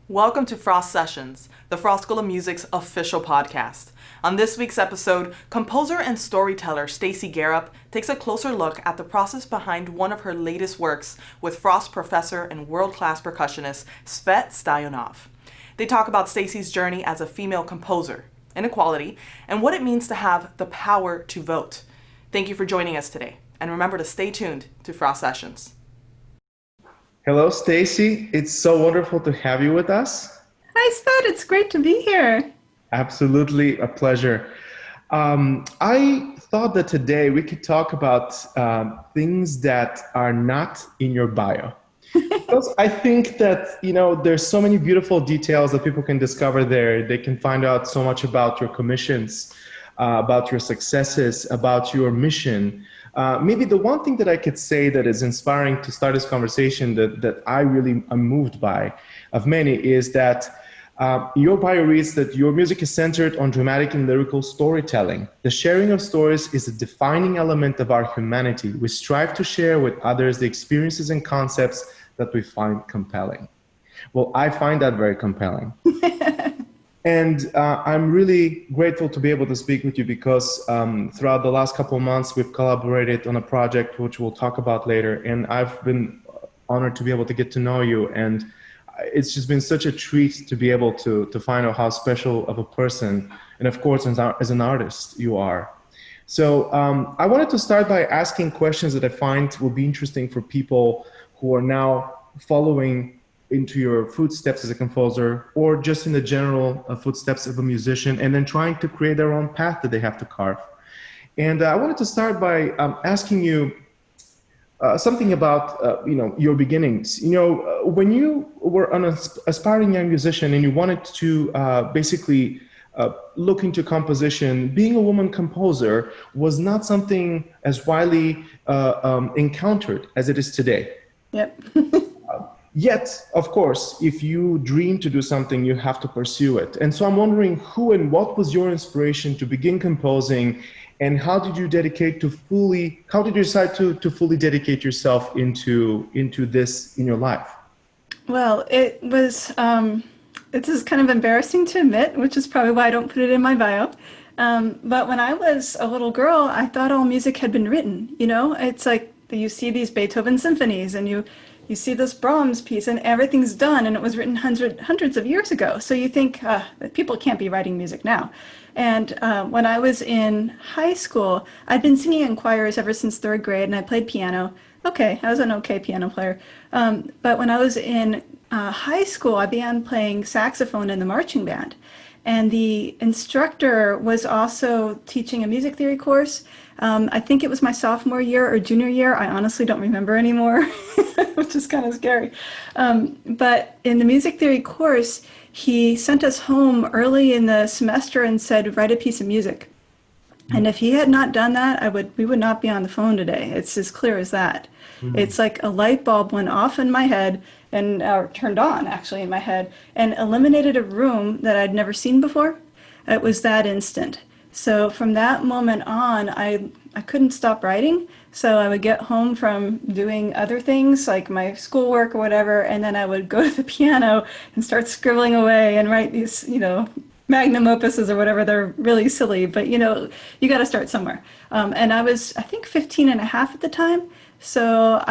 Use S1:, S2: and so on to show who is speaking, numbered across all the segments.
S1: Welcome to Frost Sessions, the Frost School of Music's official podcast. On this week's episode, composer and storyteller Stacy Garrop takes a closer look at the process behind one of her latest works with Frost professor and world-class percussionist Svet Stoyanov. They talk about Stacy's journey as a female composer, inequality, and what it means to have the power to vote. Thank you for joining us today, and remember to stay tuned to Frost Sessions.
S2: Hello, Stacy. It's so wonderful to have you with us.
S3: Hi, Svet. It's great to be here.
S2: Absolutely a pleasure. I thought that today we could talk about things that are not in your bio. Because I think that, there's so many beautiful details that people can discover there. They can find out so much about your commissions, about your successes, about your mission. Maybe the one thing that I could say that is inspiring to start this conversation that I really am moved by, of many, is that your bio reads that your music is centered on dramatic and lyrical storytelling. The sharing of stories is a defining element of our humanity. We strive to share with others the experiences and concepts that we find compelling. Well, I find that very compelling. And I'm really grateful to be able to speak with you because throughout the last couple of months, we've collaborated on a project which we'll talk about later. And I've been honored to be able to get to know you. And it's just been such a treat to be able to find out how special of a person, and of course, as an artist, you are. So I wanted to start by asking questions that I find will be interesting for people who are now following into your footsteps as a composer, or just in the general footsteps of a musician, and then trying to create their own path that they have to carve. And I wanted to start by asking you something about your beginnings. When you were an aspiring young musician and you wanted to basically look into composition, being a woman composer was not something as widely encountered as it is today.
S3: Yep.
S2: Yet, of course, if you dream to do something, you have to pursue it. And so I'm wondering who and what was your inspiration to begin composing, and how did you decide to fully dedicate yourself into this in your life?
S3: Well, it was, this is kind of embarrassing to admit, which is probably why I don't put it in my bio. But when I was a little girl, I thought all music had been written. It's like you see these Beethoven symphonies and you see this Brahms piece and everything's done and it was written hundreds of years ago. So you think that people can't be writing music now. And when I was in high school, I'd been singing in choirs ever since third grade and I played piano. Okay, I was an okay piano player. But when I was in high school, I began playing saxophone in the marching band. And the instructor was also teaching a music theory course. I think it was my sophomore year or junior year. I honestly don't remember anymore, which is kind of scary. But in the music theory course, he sent us home early in the semester and said, write a piece of music. And if he had not done that, we would not be on the phone today. It's as clear as that. It's like a light bulb went off in my head and turned on actually in my head and eliminated a room that I'd never seen before. It was that instant. So from that moment on, I couldn't stop writing. So I would get home from doing other things like my schoolwork or whatever, and then I would go to the piano and start scribbling away and write these, magnum opuses or whatever. They're really silly, but you got to start somewhere. And I was, I think, 15 and a half at the time. So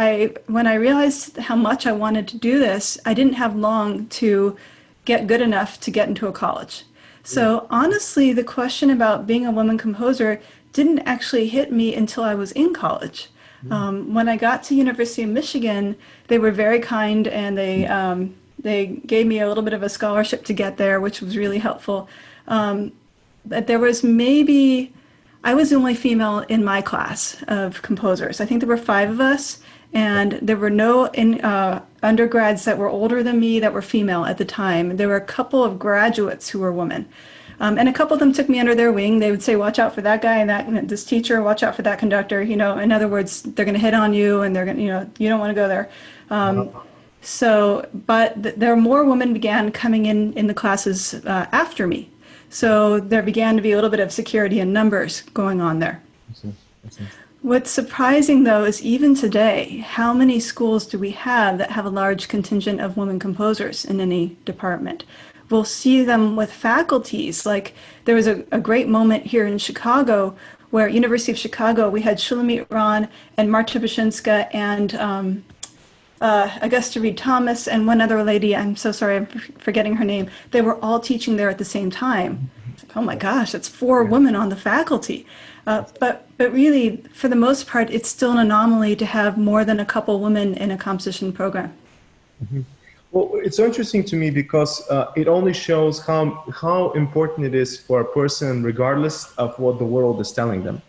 S3: when I realized how much I wanted to do this, I didn't have long to get good enough to get into a college. So honestly, the question about being a woman composer didn't actually hit me until I was in college. When I got to University of Michigan, they were very kind and they gave me a little bit of a scholarship to get there, which was really helpful. But there was I was the only female in my class of composers. I think there were 5 of us, and there were no undergrads that were older than me that were female at the time. There were a couple of graduates who were women. And a couple of them took me under their wing. They would say, watch out for that guy and this teacher, watch out for that conductor. In other words, they're going to hit on you and they're going to, you don't want to go there. But there more women began coming in the classes after me. So there began to be a little bit of security in numbers going on there.
S2: I see.
S3: What's surprising, though, is even today, how many schools do we have that have a large contingent of women composers in any department? We'll see them with faculties. Like there was a great moment here in Chicago where University of Chicago, we had Shulamit Ron and Marta Bashinska and Augusta Reed Thomas and one other lady. I'm so sorry, I'm forgetting her name. They were all teaching there at the same time. It's like, oh my gosh, that's 4 women on the faculty. But really, for the most part, it's still an anomaly to have more than a couple women in a composition program.
S2: Mm-hmm. Well, it's so interesting to me because it only shows how important it is for a person, regardless of what the world is telling them,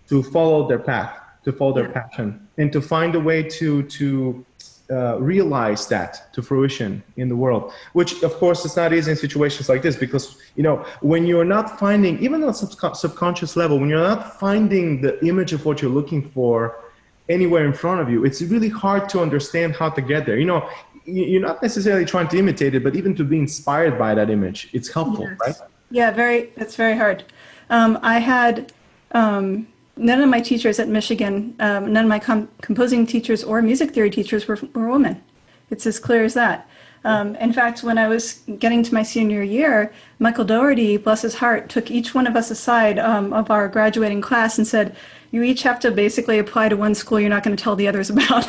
S2: to follow their path, to follow their passion, and to find a way to realize that to fruition in the world, which of course is not easy in situations like this, because when you're not finding, even on a subconscious level, when you're not finding the image of what you're looking for anywhere in front of you, it's really hard to understand how to get there. You're not necessarily trying to imitate it, but even to be inspired by that image, it's helpful, right?
S3: Yeah, it's very hard. I had none of my teachers at Michigan, none of my composing teachers or music theory teachers were women. It's as clear as that. In fact, when I was getting to my senior year, Michael Doherty, bless his heart, took each one of us aside of our graduating class and said, you each have to basically apply to one school you're not going to tell the others about.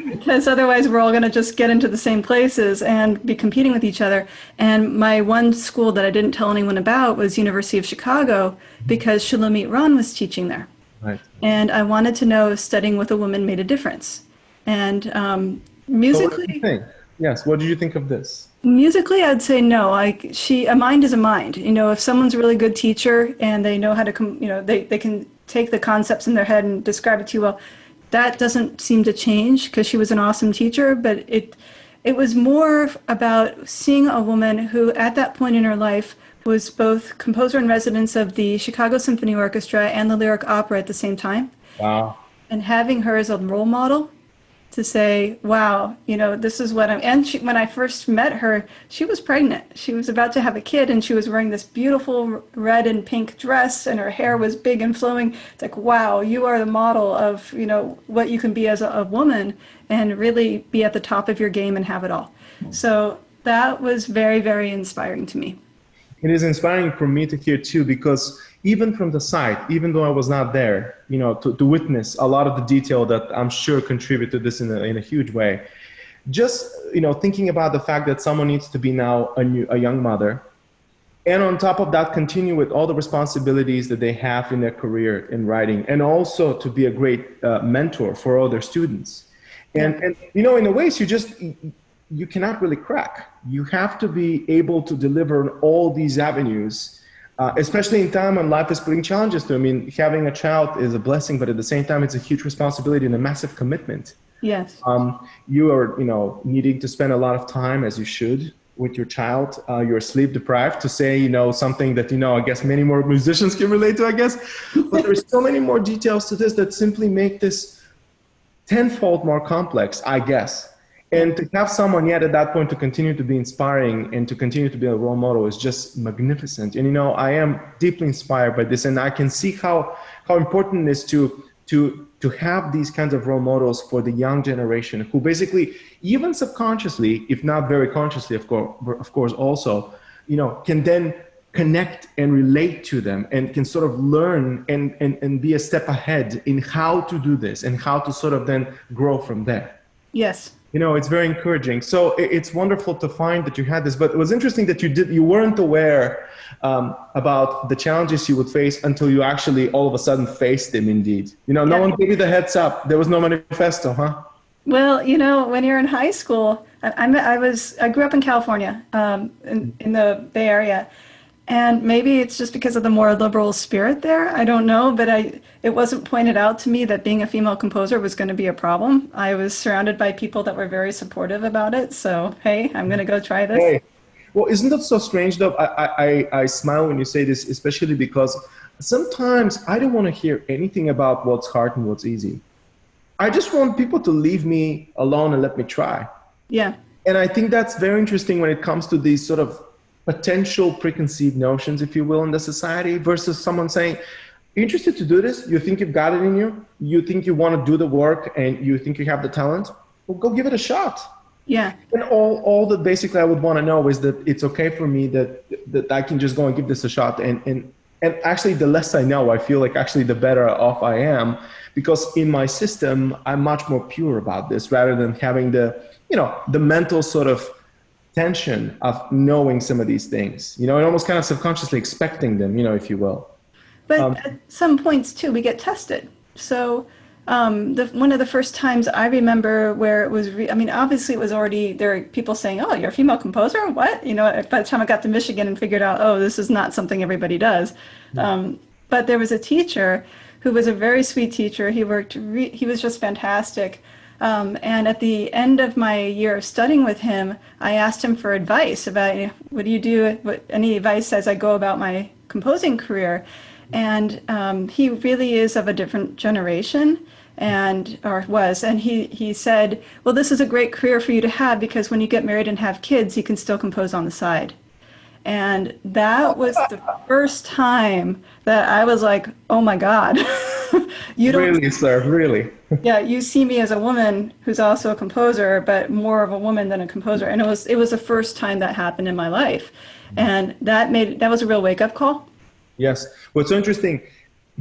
S3: Because otherwise we're all going to just get into the same places and be competing with each other. And my one school that I didn't tell anyone about was University of Chicago, because Shulamit Ron was teaching there.
S2: Right.
S3: And I wanted to know if studying with a woman made a difference. And musically...
S2: So what did you think? Yes, what did you think of this?
S3: Musically, I'd say no. A mind is a mind. If someone's a really good teacher and they know how to, they can take the concepts in their head and describe it to you well, that doesn't seem to change because she was an awesome teacher, but it was more about seeing a woman who at that point in her life was both composer in residence of the Chicago Symphony Orchestra and the Lyric Opera at the same time.
S2: Wow.
S3: And having her as a role model to say, wow, this is what and when I first met her, she was pregnant. She was about to have a kid and she was wearing this beautiful red and pink dress and her hair was big and flowing. It's like, wow, you are the model of, what you can be as a woman and really be at the top of your game and have it all. So that was very, very inspiring to me.
S2: It is inspiring for me to hear too, because even from the side, even though I was not there, to witness a lot of the detail that I'm sure contribute to this in a huge way. Just, thinking about the fact that someone needs to be now a young mother, and on top of that, continue with all the responsibilities that they have in their career in writing, and also to be a great mentor for all their students. And in a ways, you cannot really crack. You have to be able to deliver on all these avenues, especially in time when life is putting challenges to. Having a child is a blessing, but at the same time, it's a huge responsibility and a massive commitment.
S3: Yes.
S2: You are, needing to spend a lot of time, as you should, with your child. You're sleep deprived, to say, something that, I guess many more musicians can relate to, I guess. But there's so many more details to this that simply make this tenfold more complex, I guess. And to have someone yet at that point to continue to be inspiring and to continue to be a role model is just magnificent. And I am deeply inspired by this, and I can see how important it is to have these kinds of role models for the young generation, who basically, even subconsciously, if not very consciously, of course, also, can then connect and relate to them and can sort of learn and be a step ahead in how to do this and how to sort of then grow from there.
S3: Yes.
S2: It's very encouraging. So it's wonderful to find that you had this, but it was interesting that you weren't aware about the challenges you would face until you actually all of a sudden faced them indeed. No one gave you the heads up. There was no manifesto, huh?
S3: Well, when you're in high school, I grew up in California, in the Bay Area. And maybe it's just because of the more liberal spirit there. I don't know, but it wasn't pointed out to me that being a female composer was going to be a problem. I was surrounded by people that were very supportive about it. So, hey, I'm going to go try this.
S2: Hey. Well, isn't that so strange, though? I smile when you say this, especially because sometimes I don't want to hear anything about what's hard and what's easy. I just want people to leave me alone and let me try.
S3: Yeah.
S2: And I think that's very interesting when it comes to these sort of potential preconceived notions, if you will, in the society, versus someone saying, You're interested to do this? You think you've got it in you? You think you want to do the work and you think you have the talent? Well, go give it a shot.
S3: Yeah.
S2: And all that basically I would want to know is that it's okay for me that I can just go and give this a shot. And actually, the less I know, I feel like actually the better off I am, because in my system, I'm much more pure about this rather than having the mental sort of tension of knowing some of these things, and almost kind of subconsciously expecting them, if you will.
S3: But at some points too, we get tested. So one of the first times I remember where it was, obviously it was already, there were people saying, oh, you're a female composer? What? By the time I got to Michigan and figured out, oh, this is not something everybody does. But there was a teacher who was a very sweet teacher. He was just fantastic. And at the end of my year of studying with him, I asked him for advice about, what do you do, any advice as I go about my composing career. And he really is of a different generation, and he said, well, this is a great career for you to have, because when you get married and have kids, you can still compose on the side. And that was the first time that I was like, oh my God. You don't
S2: Really, sir, really.
S3: Yeah, you see me as a woman who's also a composer, but more of a woman than a composer. And it was the first time that happened in my life. And that was a real wake-up call.
S2: Yes. What's so interesting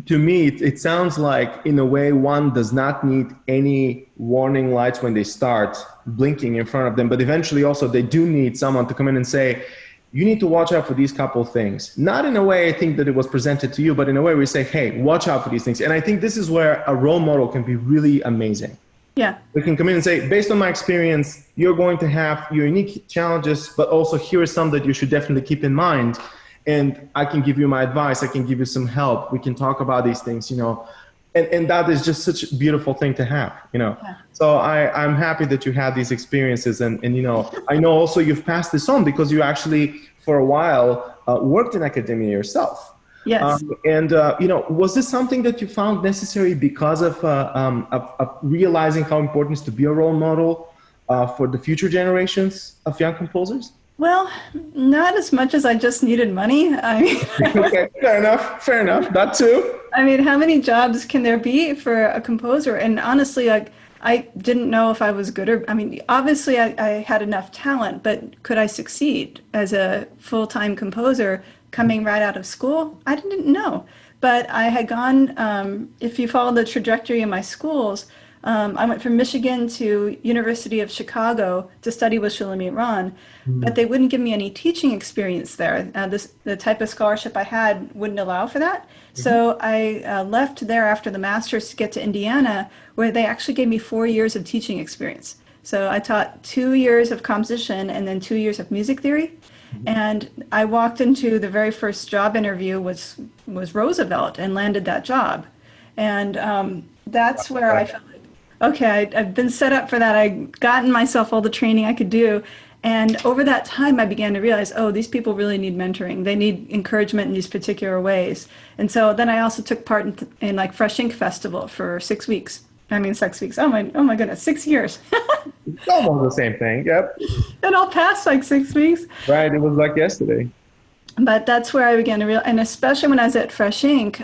S2: to me, it sounds like in a way one does not need any warning lights when they start blinking in front of them, but eventually also they do need someone to come in and say, you need to watch out for these couple of things. Not in a way I think that it was presented to you, but in a way we say, hey, watch out for these things. And I think this is where a role model can be really amazing.
S3: Yeah.
S2: We can come in and say, based on my experience, you're going to have your unique challenges, but also here are some that you should definitely keep in mind. And I can give you my advice. I can give you some help. We can talk about these things, and that is just such a beautiful thing to have, Yeah. So I'm happy that you had these experiences. And I know also you've passed this on because you actually, for a while, worked in academia yourself.
S3: Yes.
S2: Was this something that you found necessary because of realizing how important it is to be a role model for the future generations of young composers?
S3: Well, not as much as I just needed money.
S2: Okay, fair enough. That too.
S3: How many jobs can there be for a composer? And honestly, I didn't know if I was good obviously I had enough talent, but could I succeed as a full-time composer coming right out of school? I didn't know. But I had gone, if you follow the trajectory in my schools, I went from Michigan to University of Chicago to study with Shulamit Ron, but they wouldn't give me any teaching experience there. The type of scholarship I had wouldn't allow for that. So I left there after the master's to get to Indiana, where they actually gave me 4 years of teaching experience. So I taught 2 years of composition and then 2 years of music theory. And I walked into the very first job interview was Roosevelt and landed that job. And that's where I felt like, okay, I've been set up for that. I'd gotten myself all the training I could do. And over that time, I began to realize, oh, these people really need mentoring. They need encouragement in these particular ways. And so then I also took part in like Fresh Ink Festival for 6 weeks. 6 weeks. Oh my goodness, 6 years.
S2: It's almost the same thing. Yep.
S3: It all passed like 6 weeks.
S2: Right. It was like yesterday.
S3: But that's where I began to realize, and especially when I was at Fresh Ink,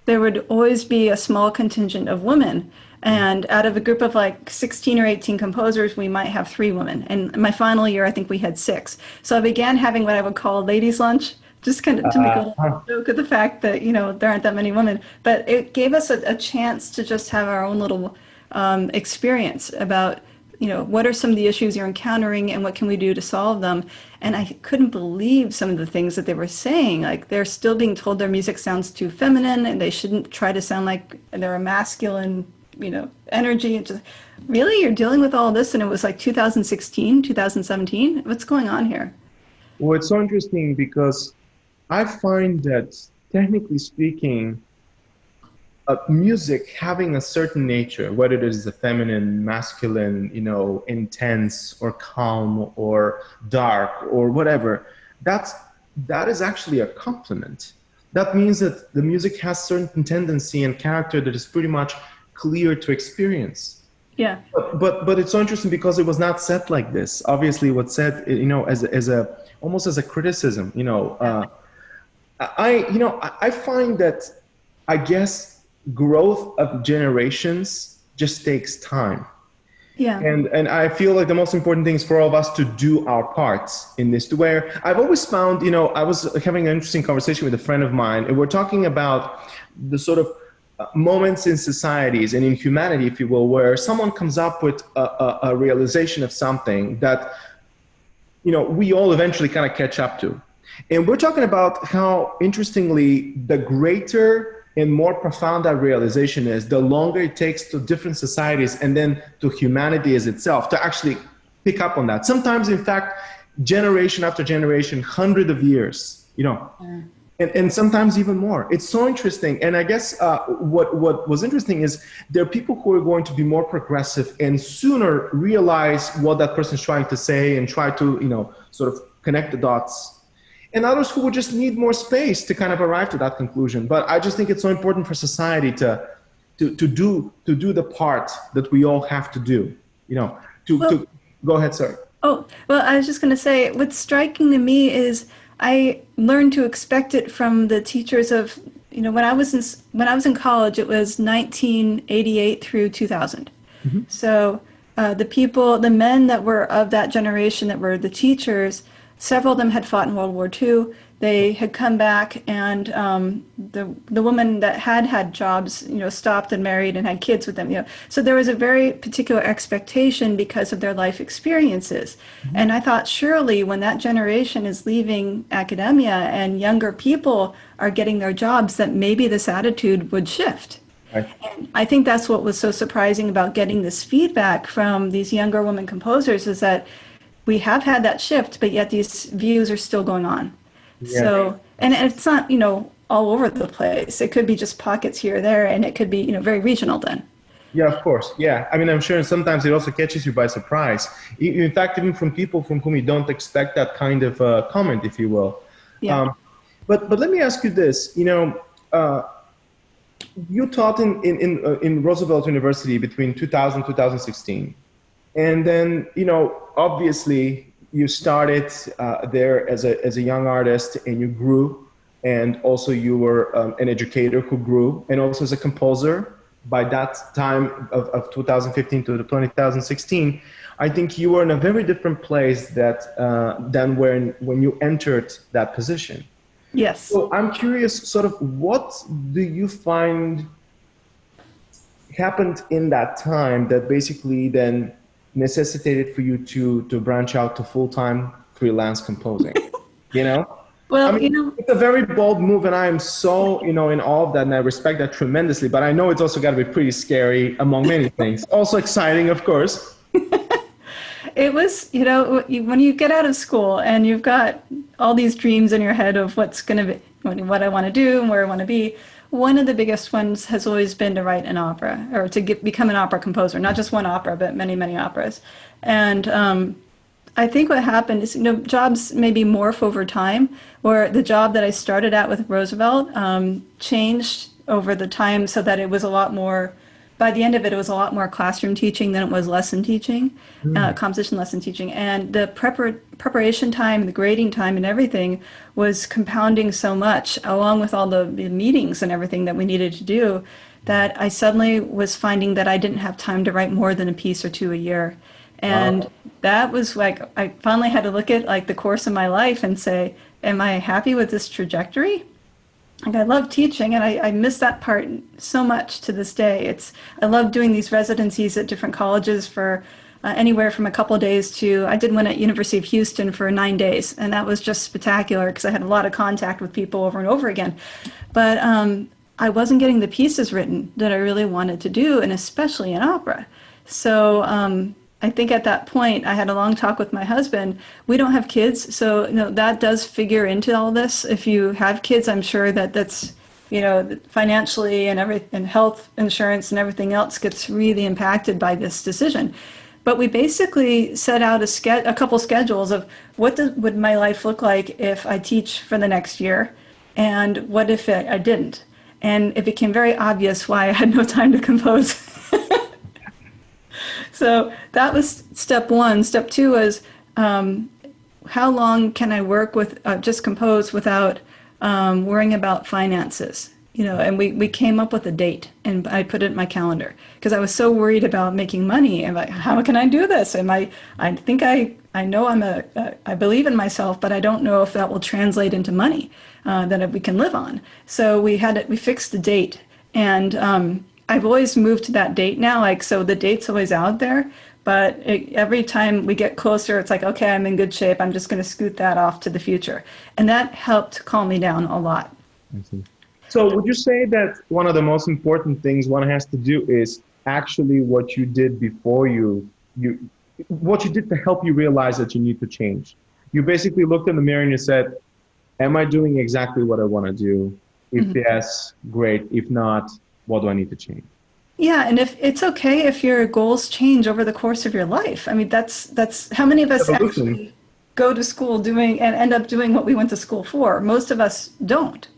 S3: there would always be a small contingent of women. And out of a group of like 16 or 18 composers, we might have 3 women. And my final year, I think we had 6. So I began having what I would call a ladies' lunch, just kind of to make a little joke of the fact that, there aren't that many women. But it gave us a chance to just have our own little experience about, what are some of the issues you're encountering and what can we do to solve them? And I couldn't believe some of the things that they were saying. Like they're still being told their music sounds too feminine and they shouldn't try to sound like they're a masculine energy. And just, really, you're dealing with all this, and it was like 2016, 2017. What's going on here?
S2: Well, it's so interesting because I find that, technically speaking, music having a certain nature, whether it is the feminine, masculine, intense or calm or dark or whatever, that is actually a compliment. That means that the music has certain tendency and character that is pretty much clear to experience.
S3: Yeah.
S2: But it's so interesting because it was not said like this. Obviously, it was said, almost as a criticism. I find that I guess growth of generations just takes time.
S3: Yeah.
S2: And I feel like the most important thing is for all of us to do our parts in this, to where I've always found, I was having an interesting conversation with a friend of mine, and we're talking about the sort of moments in societies and in humanity, if you will, where someone comes up with a realization of something that, we all eventually kind of catch up to. And we're talking about how, interestingly, the greater and more profound that realization is, the longer it takes to different societies and then to humanity as itself to actually pick up on that. Sometimes, in fact, generation after generation, hundreds of years, and sometimes even more. It's so interesting. And I guess what was interesting is there are people who are going to be more progressive and sooner realize what that person's trying to say and try to, sort of connect the dots. And others who would just need more space to kind of arrive to that conclusion. But I just think it's so important for society to do the part that we all have to do. To go ahead, sorry.
S3: Oh, well, I was just going to say, what's striking to me is I learned to expect it from the teachers of, when I was in college, it was 1988 through 2000.
S2: Mm-hmm.
S3: So the men that were of that generation that were the teachers, several of them had fought in World War II. They had come back, and the woman that had jobs, stopped and married and had kids with them. So there was a very particular expectation because of their life experiences. Mm-hmm. And I thought, surely when that generation is leaving academia and younger people are getting their jobs, that maybe this attitude would shift.
S2: Right.
S3: And I think that's what was so surprising about getting this feedback from these younger women composers, is that we have had that shift, but yet these views are still going on. Yeah. So, and it's not, all over the place. It could be just pockets here or there, and it could be, very regional then.
S2: Yeah, of course. Yeah. I mean, I'm sure sometimes it also catches you by surprise. In fact, even from people from whom you don't expect that kind of comment, if you will.
S3: Yeah.
S2: But let me ask you this, you taught in Roosevelt University between 2000 and 2016. And then, obviously you started there as a young artist, and you grew, and also you were an educator who grew, and also as a composer. By that time of 2015 to 2016, I think you were in a very different place than when you entered that position.
S3: Yes.
S2: So I'm curious, sort of, what do you find happened in that time that basically then necessitated for you to branch out to full-time freelance composing?
S3: Well,
S2: I mean, it's a very bold move, and I am so, in awe of that, and I respect that tremendously, but I know it's also got to be pretty scary among many things. Also exciting, of course.
S3: It was, when you get out of school and you've got all these dreams in your head of what's going to be, what I want to do and where I want to be, one of the biggest ones has always been to write an opera, or to become an opera composer, not just one opera, but many, many operas. And I think what happened is, jobs maybe morph over time, where the job that I started at with Roosevelt changed over the time, so that it was a lot more, by the end of it, it was a lot more classroom teaching than it was lesson teaching, composition lesson teaching. And the preparation time, the grading time and everything was compounding so much, along with all the meetings and everything that we needed to do, that I suddenly was finding that I didn't have time to write more than a piece or two a year. And that was like, I finally had to look at the course of my life and say, am I happy with this trajectory? I love teaching, and I miss that part so much to this day. I love doing these residencies at different colleges for anywhere from a couple of days to, I did one at University of Houston for 9 days, and that was just spectacular because I had a lot of contact with people over and over again. But I wasn't getting the pieces written that I really wanted to do, and especially in opera. So I think at that point, I had a long talk with my husband. We don't have kids, so that does figure into all this. If you have kids, I'm sure that's financially and health insurance and everything else gets really impacted by this decision. But we basically set out a couple schedules of would my life look like if I teach for the next year, and what if I didn't. And it became very obvious why I had no time to compose. So that was step one. Step two was, how long can I work with, just compose without worrying about finances? And we came up with a date, and I put it in my calendar because I was so worried about making money and like, how can I do this? And I think I know I believe in myself, but I don't know if that will translate into money that we can live on. So we fixed the date, and I've always moved to that date now. Like, so the date's always out there, but every time we get closer, it's like, okay, I'm in good shape. I'm just going to scoot that off to the future. And that helped calm me down a lot.
S2: I see. So would you say that one of the most important things one has to do is actually what you did before what you did to help you realize that you need to change? You basically looked in the mirror and you said, am I doing exactly what I want to do? If yes, great. If not, what do I need to change?
S3: Yeah, and if it's okay if your goals change over the course of your life. I mean, that's how many of us
S2: Evolution.
S3: actually go to school doing and end up doing what we went to school for. Most of us don't.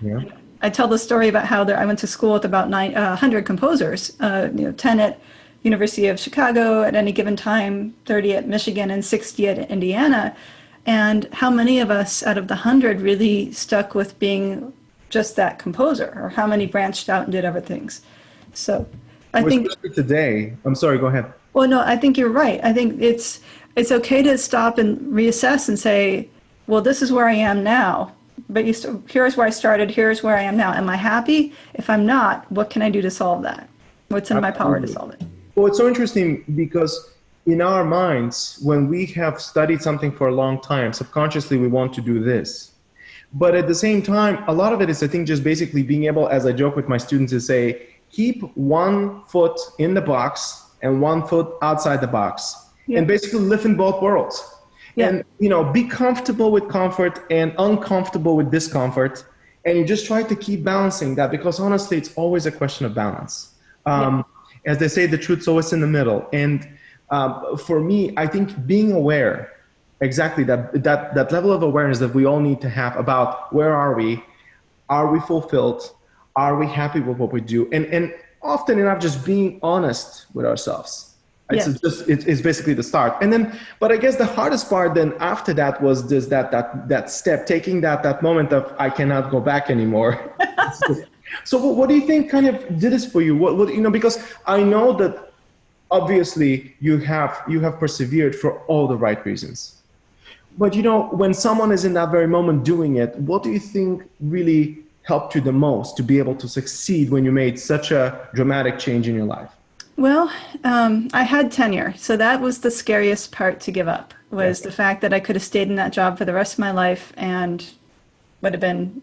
S2: Yeah.
S3: I tell the story about how I went to school with about 100 composers, 10 at University of Chicago at any given time, 30 at Michigan, and 60 at Indiana. And how many of us out of the 100 really stuck with being just that composer, or how many branched out and did other things? So I think
S2: today, I'm sorry, go ahead.
S3: well, no, I think you're right. I think it's okay to stop and reassess and say, well, this is where I am now, but here's where I started, here's where I am now. Am I happy? If I'm not, what can I do to solve that? What's in my power to solve it?
S2: Well, it's so interesting because in our minds, when we have studied something for a long time, subconsciously we want to do this. But at the same time, a lot of it is, I think, just basically being able, as I joke with my students, to say, keep one foot in the box and one foot outside the box, and basically live in both worlds. And be comfortable with comfort and uncomfortable with discomfort, and you just try to keep balancing that, because honestly, it's always a question of balance. As they say, the truth's always in the middle. And for me, I think being aware, exactly that level of awareness that we all need to have about where are we fulfilled, are we happy with what we do, and often enough just being honest with ourselves. It's basically the start. And then, but I guess the hardest part then after that was this that step, taking that moment of I cannot go back anymore. So what do you think kind of did this for you? What because I know that obviously you have persevered for all the right reasons. But when someone is in that very moment doing it, what do you think really helped you the most to be able to succeed when you made such a dramatic change in your life?
S3: Well, I had tenure, so that was the scariest part to give up, was the fact that I could have stayed in that job for the rest of my life and would have been,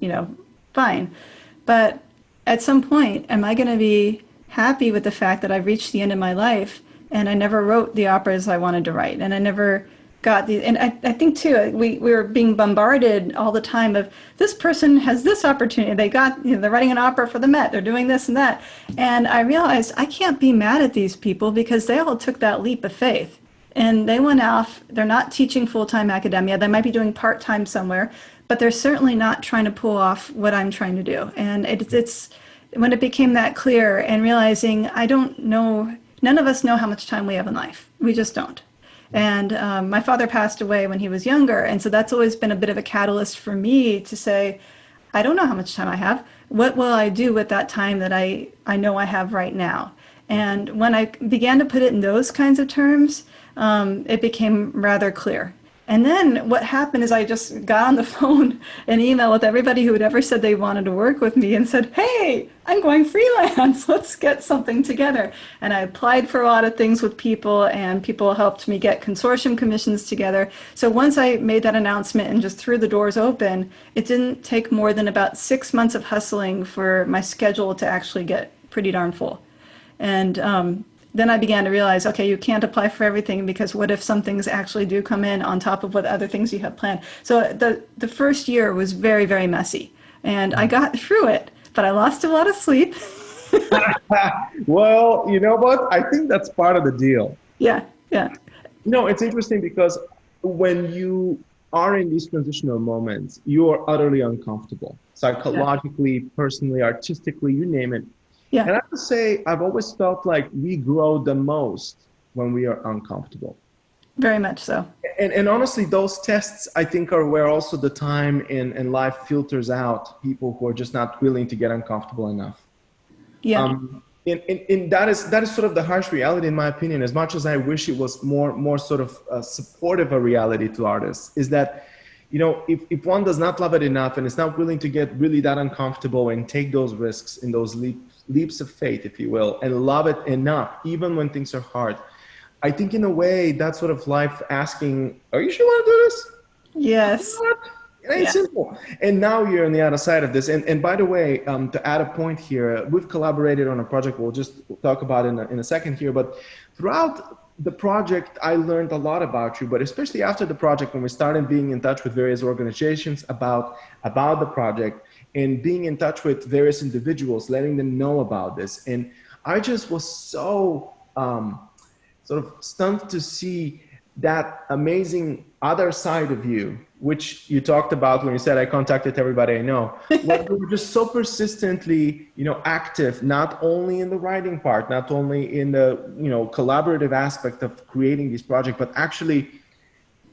S3: fine. But at some point, am I going to be happy with the fact that I've reached the end of my life and I never wrote the operas I wanted to write, and I never got and I think too, we were being bombarded all the time of this person has this opportunity. They got, they're writing an opera for the Met. They're doing this and that. And I realized I can't be mad at these people because they all took that leap of faith and they went off. They're not teaching full-time academia. They might be doing part-time somewhere, but they're certainly not trying to pull off what I'm trying to do. And it's when it became that clear and realizing I don't know, none of us know how much time we have in life. We just don't. And my father passed away when he was younger. And so that's always been a bit of a catalyst for me to say, I don't know how much time I have. What will I do with that time that I know I have right now? And when I began to put it in those kinds of terms, it became rather clear. And then what happened is I just got on the phone and email with everybody who had ever said they wanted to work with me and said, hey, I'm going freelance. Let's get something together. And I applied for a lot of things with people, and people helped me get consortium commissions together. So once I made that announcement and just threw the doors open, it didn't take more than about 6 months of hustling for my schedule to actually get pretty darn full. And then I began to realize, okay, you can't apply for everything, because what if some things actually do come in on top of what other things you have planned? So the first year was very, very messy, and I got through it, but I lost a lot of sleep.
S2: Well, you know what? I think that's part of the deal.
S3: Yeah.
S2: It's interesting because when you are in these transitional moments, you are utterly uncomfortable, psychologically, personally, artistically, you name it.
S3: Yeah.
S2: And I have to say, I've always felt like we grow the most when we are uncomfortable.
S3: Very much so.
S2: And honestly, those tests, I think, are where also the time in life filters out people who are just not willing to get uncomfortable enough.
S3: Yeah.
S2: And that is sort of the harsh reality, in my opinion. As much as I wish it was more sort of supportive a reality to artists, is that, if one does not love it enough and is not willing to get really that uncomfortable and take those risks in those leaps of faith, if you will, and love it enough, even when things are hard, I think in a way that's sort of life asking, "Are you sure you want to do this?"
S3: Yes.
S2: It ain't simple. And now you're on the other side of this. And by the way, to add a point here, we've collaborated on a project we'll just talk about in a second here. But throughout the project, I learned a lot about you. But especially after the project, when we started being in touch with various organizations about the project and being in touch with various individuals, letting them know about this. And I just was so sort of stunned to see that amazing other side of you, which you talked about when you said, "I contacted everybody I know." Where you were just so persistently, active, not only in the writing part, not only in the, collaborative aspect of creating this project, but actually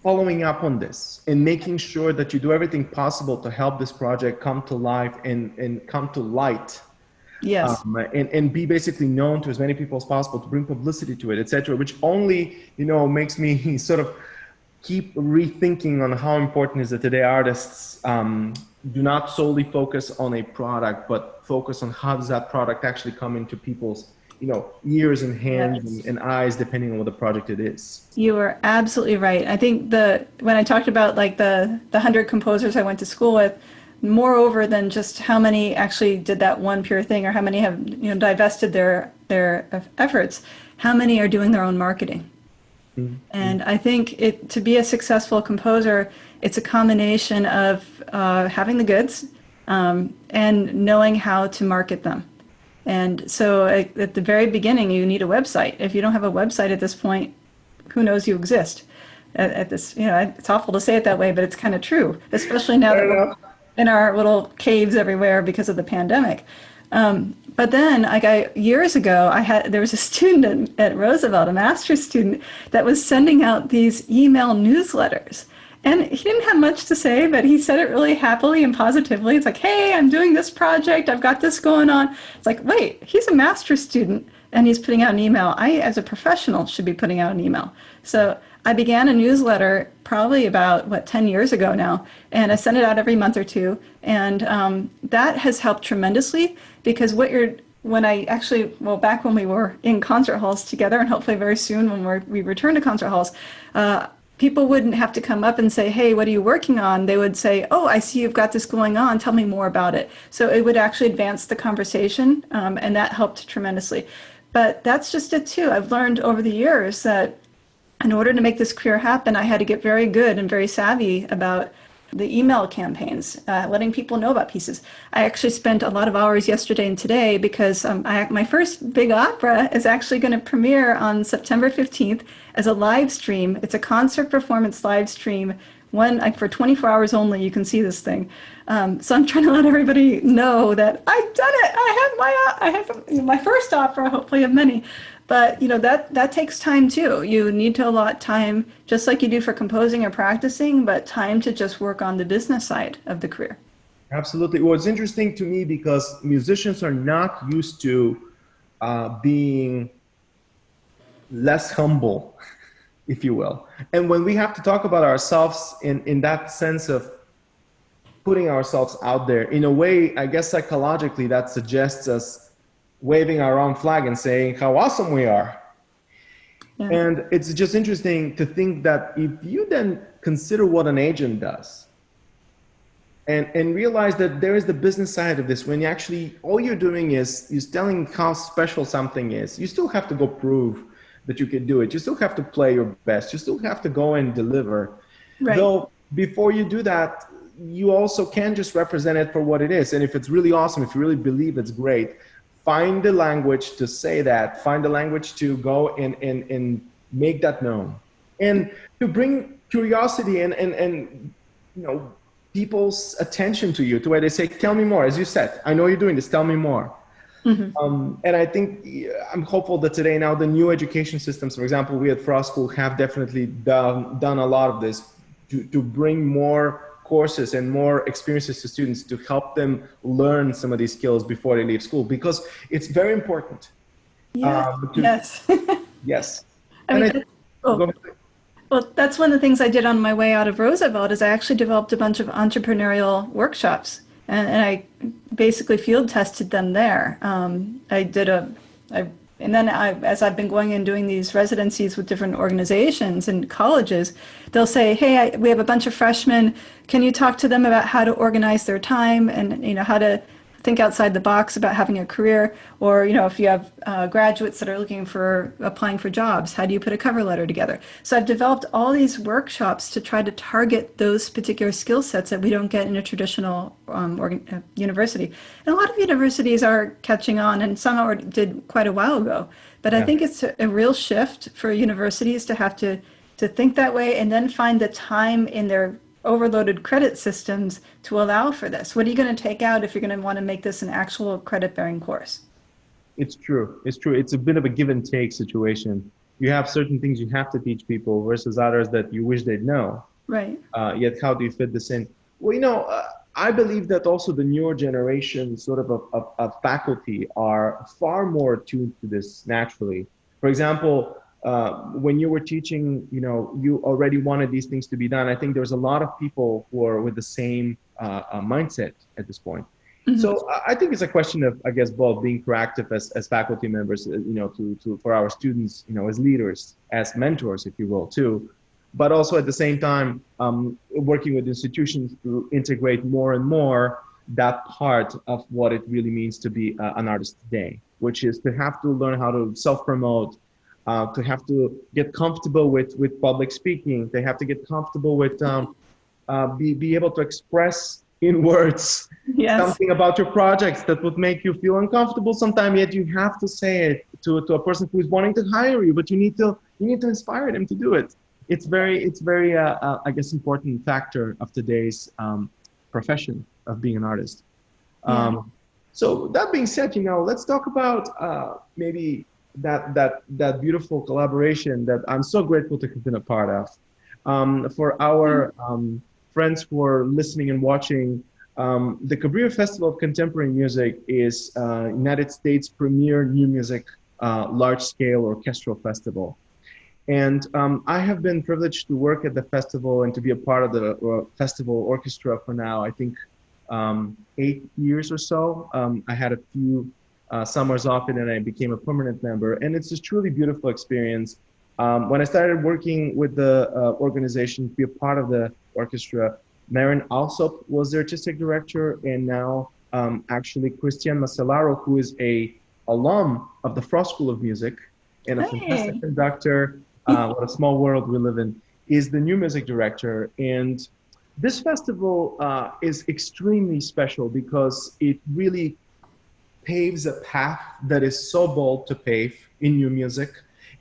S2: following up on this and making sure that you do everything possible to help this project come to life and come to light.
S3: Yes.
S2: And be basically known to as many people as possible, to bring publicity to it, etc., which only, makes me sort of keep rethinking on how important is it today artists do not solely focus on a product, but focus on how does that product actually come into people's, ears and hands and eyes, depending on what the project it is.
S3: You are absolutely right. I think when I talked about like the 100 composers I went to school with, moreover than just how many actually did that one pure thing or how many have divested their efforts, how many are doing their own marketing. Mm-hmm. And I think to be a successful composer, it's a combination of having the goods and knowing how to market them. And so at the very beginning, you need a website. If you don't have a website at this point, who knows you exist at this, it's awful to say it that way, but it's kind of true, especially now that we're in our little caves everywhere because of the pandemic. But then, years ago, there was a student at Roosevelt, a master's student, that was sending out these email newsletters. And he didn't have much to say, but he said it really happily and positively. It's like, "Hey, I'm doing this project. I've got this going on." It's like, wait, he's a master's student and he's putting out an email. I, as a professional, should be putting out an email. So I began a newsletter probably about, 10 years ago now, and I send it out every month or two. And that has helped tremendously because back when we were in concert halls together, and hopefully very soon when we return to concert halls, people wouldn't have to come up and say, "Hey, what are you working on?" They would say, "Oh, I see you've got this going on. Tell me more about it." So it would actually advance the conversation, and that helped tremendously. But that's just it too. I've learned over the years that in order to make this career happen, I had to get very good and very savvy about the email campaigns, letting people know about pieces. I actually spent a lot of hours yesterday and today because my first big opera is actually going to premiere on September 15th as a live stream. It's a concert performance live stream. For 24 hours only, you can see this thing. So I'm trying to let everybody know that I've done it. I have my first opera, hopefully of many. But that takes time too. You need to allot time, just like you do for composing or practicing, but time to just work on the business side of the career.
S2: Absolutely. Well, it's interesting to me because musicians are not used to being less humble, if you will. And when we have to talk about ourselves in that sense of putting ourselves out there, in a way, I guess psychologically that suggests us waving our own flag and saying how awesome we are. Yeah. And it's just interesting to think that if you then consider what an agent does and realize that there is the business side of this, when you actually, all you're doing is telling how special something is. You still have to go prove that you can do it. You still have to play your best. You still have to go and deliver. Right. Though before you do that, you also can just represent it for what it is. And if it's really awesome, if you really believe it's great, find the language to say that, find the language to go and make that known. And to bring curiosity and people's attention to you, to where they say, "Tell me more." As you said, "I know you're doing this, tell me more." And I think I'm hopeful that today now the new education systems, for example, we at Frost School have definitely done a lot of this to bring more courses and more experiences to students to help them learn some of these skills before they leave school, because it's very important.
S3: Yes.
S2: To,
S3: Yes.
S2: yes.
S3: I
S2: And
S3: mean,
S2: I
S3: oh,
S2: go ahead.
S3: well, that's one of the things I did on my way out of Roosevelt is I actually developed a bunch of entrepreneurial workshops, and I basically field tested them there. I did a, I, and then as I've been going and doing these residencies with different organizations and colleges, they'll say, "Hey, we have a bunch of freshmen. Can you talk to them about how to organize their time and how to think outside the box about having a career, or if you have graduates that are looking for applying for jobs, how do you put a cover letter together?" So I've developed all these workshops to try to target those particular skill sets that we don't get in a traditional university. And a lot of universities are catching on, and some already did quite a while ago. But I
S2: Yeah.
S3: think it's a real shift for universities to have to think that way and then find the time in their overloaded credit systems to allow for this. What are you going to take out if you're going to want to make this an actual credit-bearing course?
S2: It's true. It's true. It's a bit of a give and take situation. You have certain things you have to teach people versus others that you wish they'd know.
S3: Right.
S2: Yet how do you fit this in? Well, I believe that also the newer generation sort of faculty are far more attuned to this naturally. For example, when you were teaching, you already wanted these things to be done. I think there's a lot of people who are with the same mindset at this point. So I think it's a question of, I guess, both being proactive as faculty members, for our students, as leaders, as mentors, if you will, too, but also at the same time, working with institutions to integrate more and more that part of what it really means to be an artist today, which is to have to learn how to self-promote, to have to get comfortable with public speaking, they have to get comfortable with be able to express in words
S3: Yes.
S2: something about your projects that would make you feel uncomfortable sometime, yet you have to say it to a person who is wanting to hire you, but you need to inspire them to do it. It's very I guess important factor of today's profession of being an artist.
S3: Yeah.
S2: So that being said, let's talk about maybe that beautiful collaboration that I'm so grateful to have been a part of. For our friends who are listening and watching, the Cabrillo Festival of Contemporary Music is United States' premier new music large-scale orchestral festival. And I have been privileged to work at the festival and to be a part of the festival orchestra for now, I think, 8 years or so. I had a few summers off it and I became a permanent member. And it's a truly beautiful experience. When I started working with the organization to be a part of the orchestra, Marin Alsop was the artistic director, and now actually Christian Macellaro, who is a alum of the Frost School of Music and a fantastic
S3: Hey.
S2: conductor, what a small world we live in, is the new music director. And this festival is extremely special because it really paves a path that is so bold to pave in new music.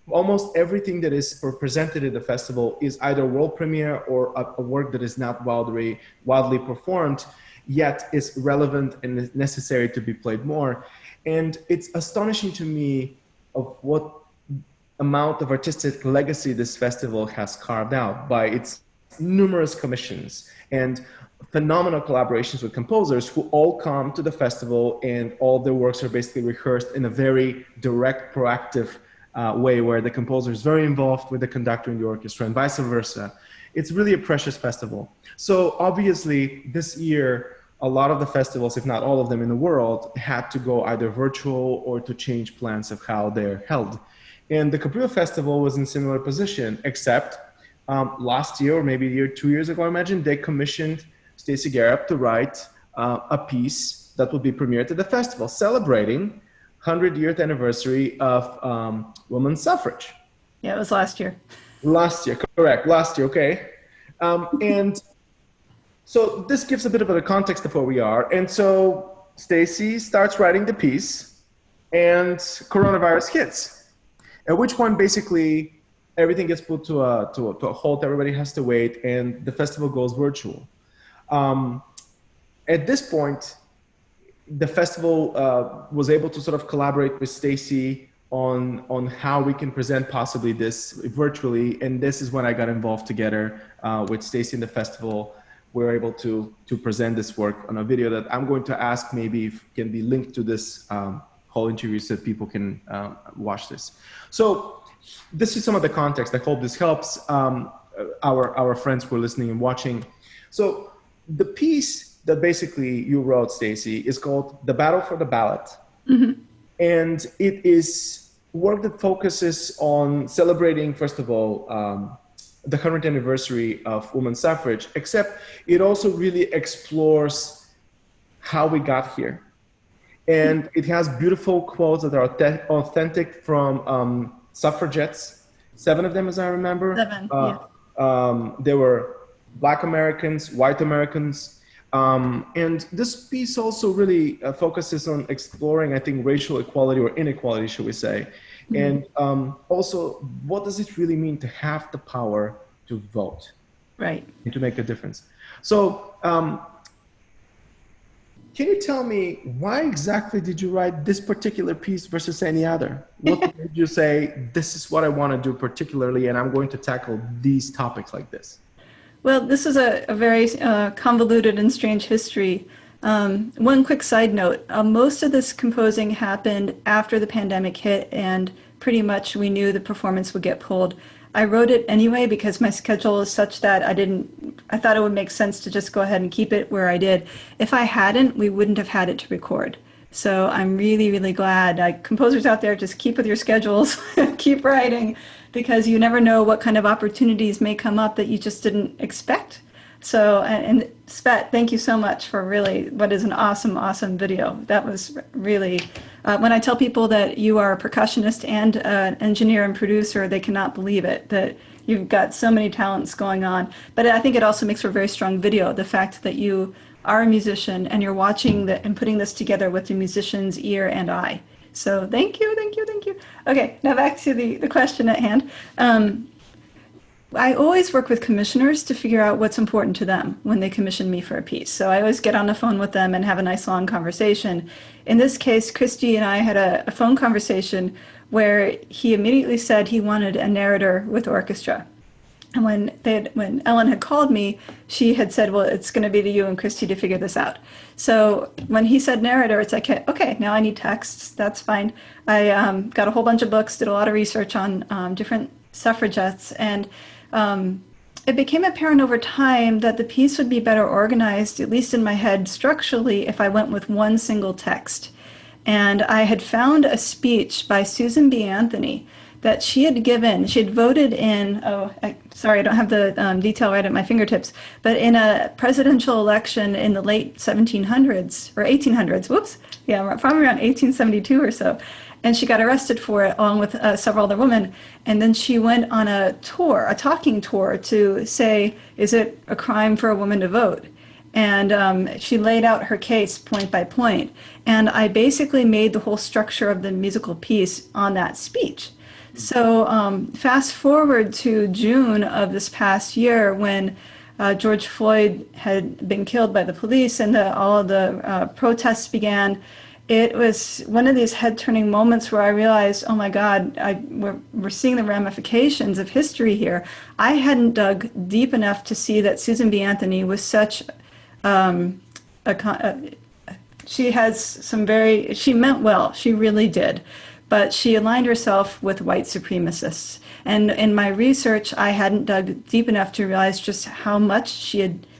S2: Almost everything that is presented at the festival is either world premiere or a work that is not wildly performed, yet is relevant and is necessary to be played more. And it's astonishing to me of what amount of artistic legacy this festival has carved out by its numerous commissions and phenomenal collaborations with composers who all come to the festival, and all their works are basically rehearsed in a very direct, proactive way where the composer is very involved with the conductor in the orchestra and vice versa. It's really a precious festival. So obviously this year, a lot of the festivals, if not all of them in the world, had to go either virtual or to change plans of how they're held. And the Cabrillo Festival was in similar position, except last year, or maybe 2 years ago, I imagine, they commissioned Stacy Garrop to write a piece that would be premiered at the festival, celebrating 100th anniversary of women's suffrage.
S3: Yeah, it was last year.
S2: Last year, correct, last year, okay. And so this gives a bit of a context of where we are. And so Stacy starts writing the piece, and coronavirus hits, at which point basically everything gets put to a halt, everybody has to wait, and the festival goes virtual. At this point, the festival was able to sort of collaborate with Stacy on how we can present possibly this virtually, and this is when I got involved together with Stacy in the festival. We're able to present this work on a video that I'm going to ask maybe if can be linked to this whole interview so that people can watch this. So this is some of the context. I hope this helps our friends who are listening and watching. So the piece that basically you wrote, Stacy, is called The Battle for the Ballot. Mm-hmm. And it is work that focuses on celebrating, first of all, the 100th anniversary of women's suffrage, except it also really explores how we got here. And it has beautiful quotes that are authentic from suffragettes, 7 of them, as I remember.
S3: 7, yeah.
S2: They were Black Americans, white Americans. And this piece also really focuses on exploring, I think, racial equality or inequality, should we say. Mm-hmm. And also, what does it really mean to have the power to vote?
S3: Right.
S2: And to make a difference. So can you tell me why exactly did you write this particular piece versus any other? What made you say, this is what I want to do particularly, and I'm going to tackle these topics like this?
S3: Well, this is a very convoluted and strange history. One quick side note, most of this composing happened after the pandemic hit, and pretty much we knew the performance would get pulled. I wrote it anyway because my schedule is such that I thought it would make sense to just go ahead and keep it where I did. If I hadn't, we wouldn't have had it to record. So I'm really, really glad. Composers out there, just keep with your schedules, keep writing, because you never know what kind of opportunities may come up that you just didn't expect. So, and Svet, thank you so much for really what is an awesome, awesome video. That was really, when I tell people that you are a percussionist and an engineer and producer, they cannot believe it, that you've got so many talents going on. But I think it also makes for a very strong video, the fact that you are a musician and you're watching and putting this together with the musician's ear and eye. So thank you, thank you, thank you. Okay, now back to the question at hand. I always work with commissioners to figure out what's important to them when they commission me for a piece. So I always get on the phone with them and have a nice long conversation. In this case, Christy and I had a phone conversation where he immediately said he wanted a narrator with orchestra. And when Ellen had called me, she had said, well, it's going to be to you and Christy to figure this out. So when he said narrator, it's like, okay, now I need texts. That's fine. I got a whole bunch of books, did a lot of research on different suffragettes, and it became apparent over time that the piece would be better organized, at least in my head structurally, if I went with one single text. And I had found a speech by Susan B. Anthony that she had given. She had voted in, sorry, I don't have the detail right at my fingertips, but in a presidential election in the late 1700s or 1800s, whoops, yeah, probably around 1872 or so. And she got arrested for it along with several other women. And then she went on a tour, a talking tour, to say, is it a crime for a woman to vote? And she laid out her case point by point. And I basically made the whole structure of the musical piece on that speech. So fast forward to June of this past year when George Floyd had been killed by the police and all of the protests began. It was one of these head-turning moments where I realized, oh my God, we're seeing the ramifications of history here. I hadn't dug deep enough to see that Susan B. Anthony was such she has some she meant well, she really did. But she aligned herself with white supremacists. And in my research, I hadn't dug deep enough to realize just how much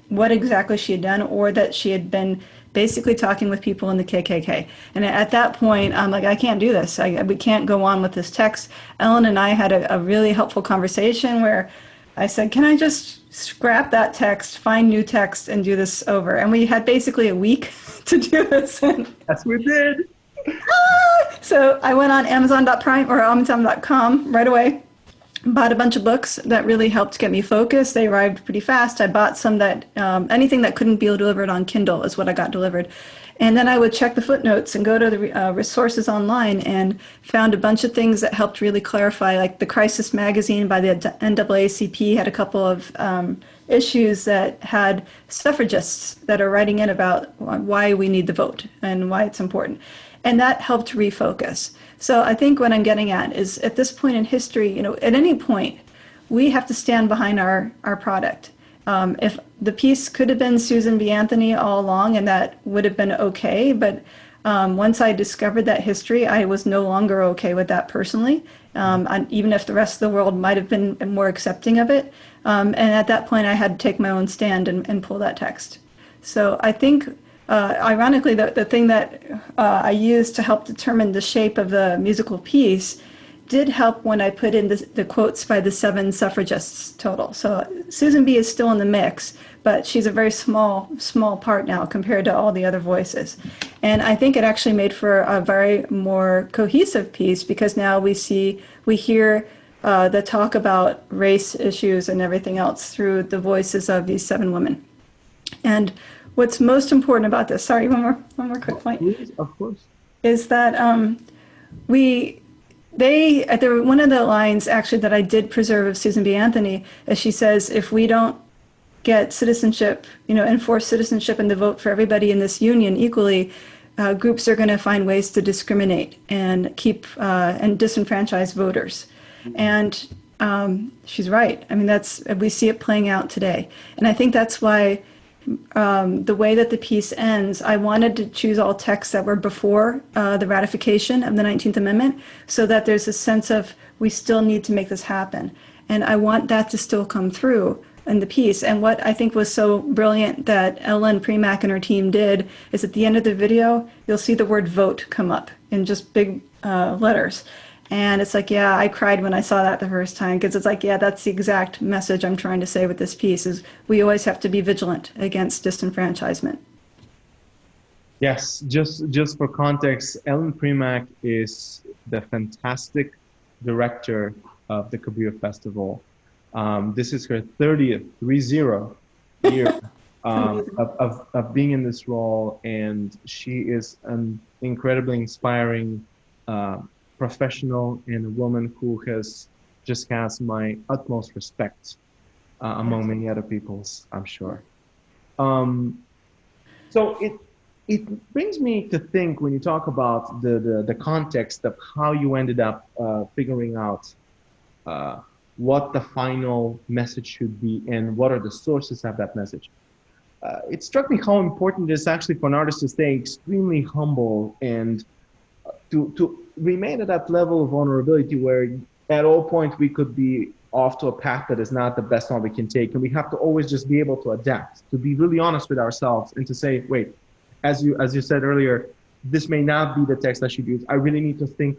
S3: what exactly she had done, or that she had been basically talking with people in the KKK. And at that point, I'm like, I can't do this. We can't go on with this text. Ellen and I had a really helpful conversation where I said, can I just scrap that text, find new text, and do this over? And we had basically a week to do this.
S2: Yes, we did.
S3: So I went on Amazon.prime or Amazon.com right away, bought a bunch of books that really helped get me focused. They arrived pretty fast. I bought some that, anything that couldn't be delivered on Kindle is what I got delivered. And then I would check the footnotes and go to the resources online and found a bunch of things that helped really clarify, like the Crisis magazine by the NAACP had a couple of issues that had suffragists that are writing in about why we need the vote and why it's important. And that helped refocus. So I think what I'm getting at is at this point in history, you know, at any point, we have to stand behind our product. If the piece could have been Susan B. Anthony all along, and that would have been okay, but once I discovered that history, I was no longer okay with that personally, even if the rest of the world might have been more accepting of it. And at that point, I had to take my own stand and pull that text. So I think, ironically, the thing that I used to help determine the shape of the musical piece did help when I put in the quotes by the 7 suffragists total. So Susan B. is still in the mix, but she's a very small part now compared to all the other voices. And I think it actually made for a very more cohesive piece, because now we hear the talk about race issues and everything else through the voices of these 7 women. And what's most important about this, sorry, one more quick point.
S2: Please, of course.
S3: Is that one of the lines actually that I did preserve of Susan B. Anthony, as she says, if we don't get citizenship, enforce citizenship and the vote for everybody in this union equally, groups are going to find ways to discriminate and and disenfranchise voters. And she's right. I mean, we see it playing out today. And I think that's why the way that the piece ends, I wanted to choose all texts that were before the ratification of the 19th Amendment, so that there's a sense of we still need to make this happen. And I want that to still come through in the piece. And what I think was so brilliant that Ellen Premack and her team did is at the end of the video, you'll see the word vote come up in just big letters. And it's like, yeah, I cried when I saw that the first time, because it's like, yeah, that's the exact message I'm trying to say with this piece, is we always have to be vigilant against disenfranchisement.
S2: Yes, just for context, Ellen Premack is the fantastic director of the Cabrillo Festival. This is her 30th year of being in this role, and she is an incredibly inspiring professional and a woman who just has my utmost respect among many other people's, I'm sure. So it brings me to think, when you talk about the context of how you ended up figuring out what the final message should be and what are the sources of that message. It struck me how important it is actually for an artist to stay extremely humble and to remain at that level of vulnerability where at all points we could be off to a path that is not the best one we can take. And we have to always just be able to adapt, to be really honest with ourselves and to say, wait, as you said earlier, this may not be the text I should use. I really need to think